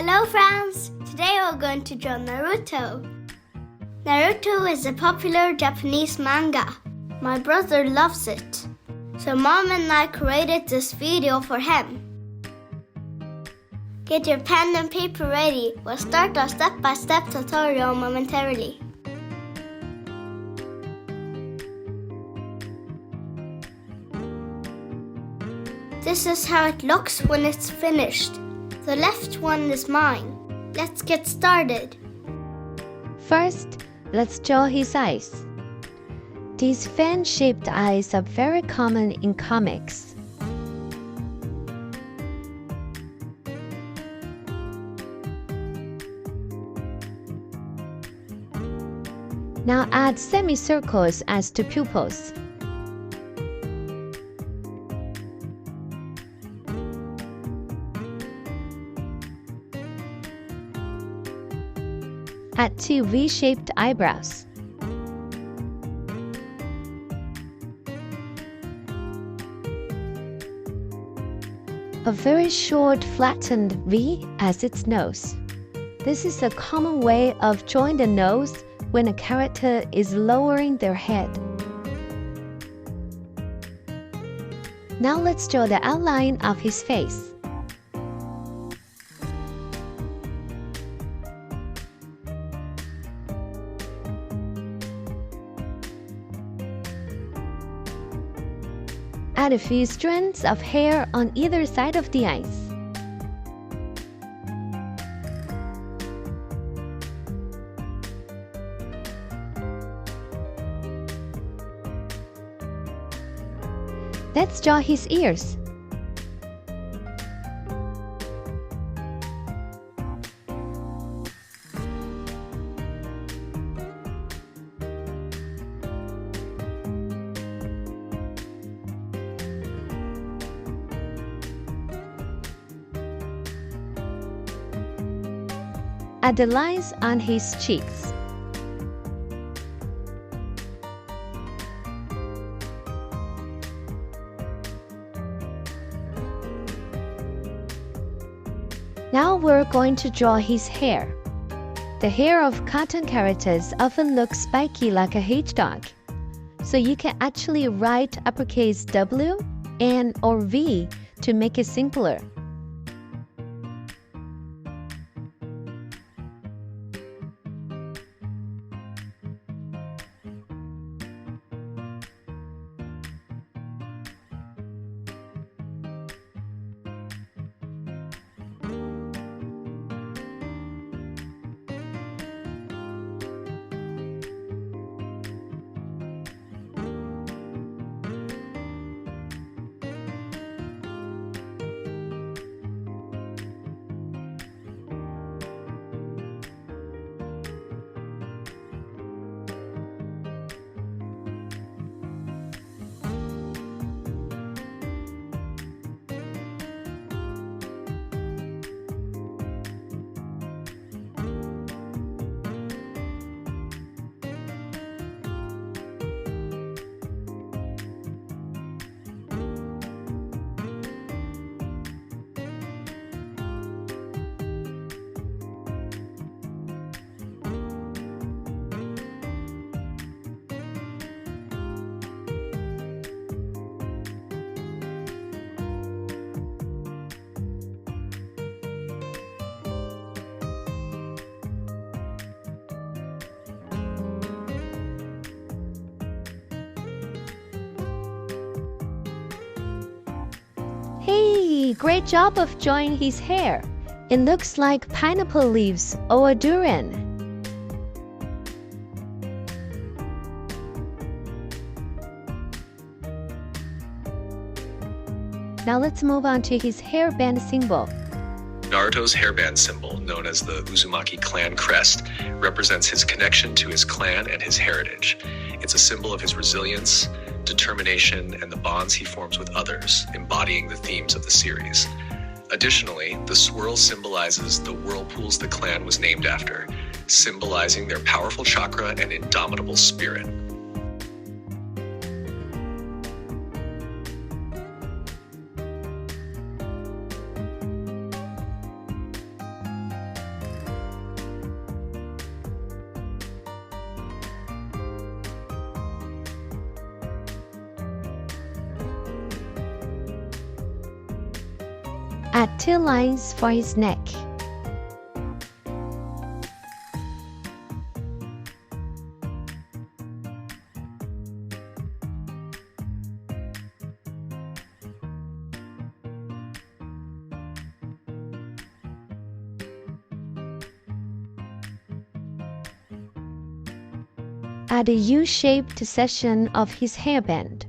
Hello friends! Today we're going to draw Naruto. Naruto is a popular Japanese manga. My brother loves it. So Mom and I created this video for him. Get your pen and paper ready. We'll start our step-by-step tutorial momentarily. This is how it looks when it's finished. The left one is mine. Let's get started. First, let's draw his eyes. These fan-shaped eyes are very common in comics. Now add semicircles as to pupils. Add 2 V-shaped eyebrows. A very short flattened V as its nose. This is a common way of drawing the nose when a character is lowering their head. Now let's draw the outline of his face. Add a few strands of hair on either side of the eyes. Let's draw his ears. Add the lines on his cheeks. Now we're going to draw his hair. The hair of cartoon characters often looks spiky like a hedgehog, so you can actually write uppercase W, N, or V to make it simpler. Hey, great job of drawing his hair. It looks like pineapple leaves or a durian. Now let's move on to his hairband symbol. Naruto's hairband symbol, known as the Uzumaki clan crest, represents his connection to his clan and his heritage. It's a symbol of his resilience, determination, and the bonds he forms with others, embodying the themes of the series. Additionally, the swirl symbolizes the whirlpools the clan was named after, symbolizing their powerful chakra and indomitable spirit. Add 2 lines for his neck. Add a U-shaped section of his hairband.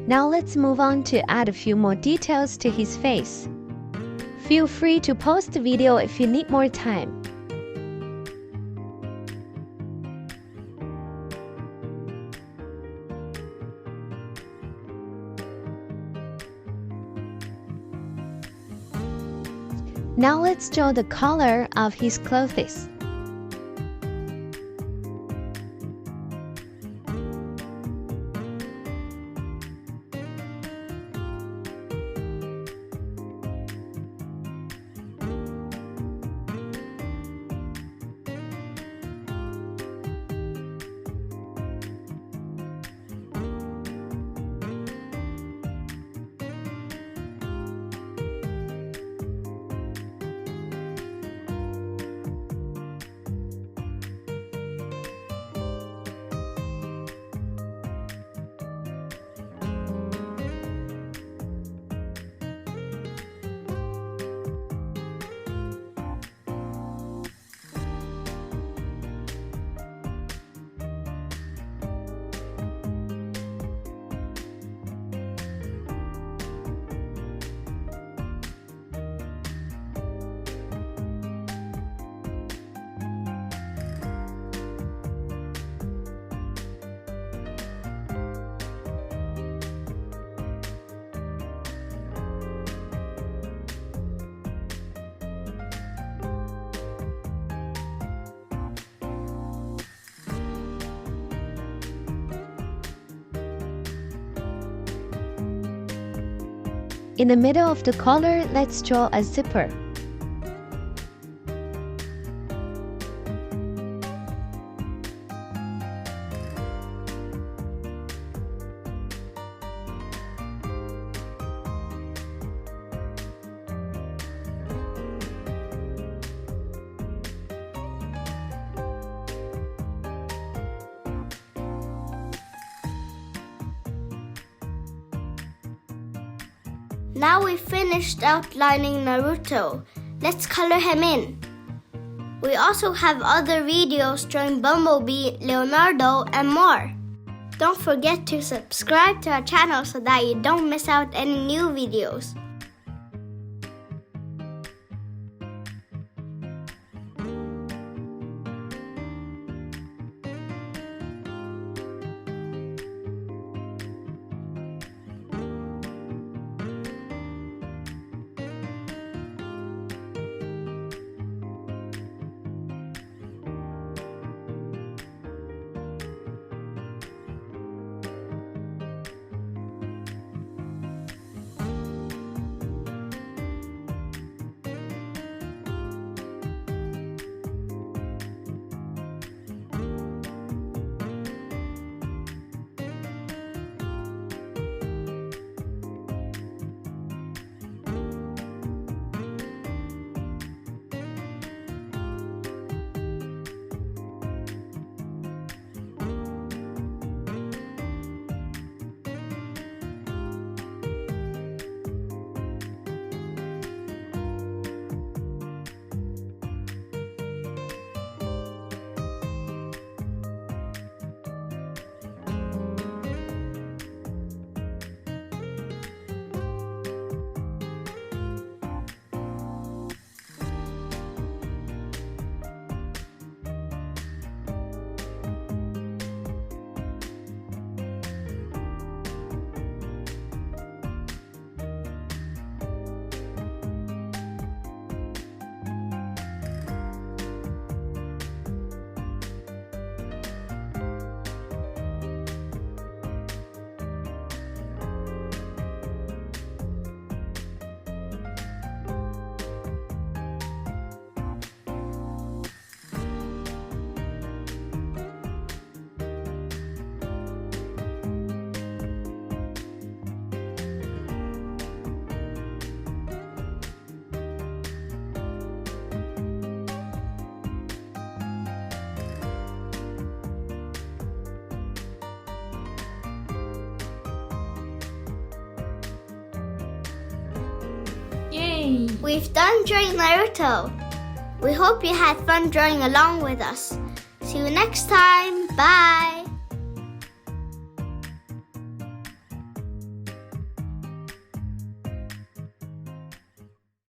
Now let's move on to add a few more details to his face. Feel free to pause the video if you need more time. Now let's draw the color of his clothes. In the middle of the collar, let's draw a zipper. Now we finished outlining Naruto. Let's color him in. We also have other videos showing Bumblebee, Leonardo, and more. Don't forget to subscribe to our channel so that you don't miss out any new videos. Yay! We've done drawing Naruto. We hope you had fun drawing along with us. See you next time. Bye!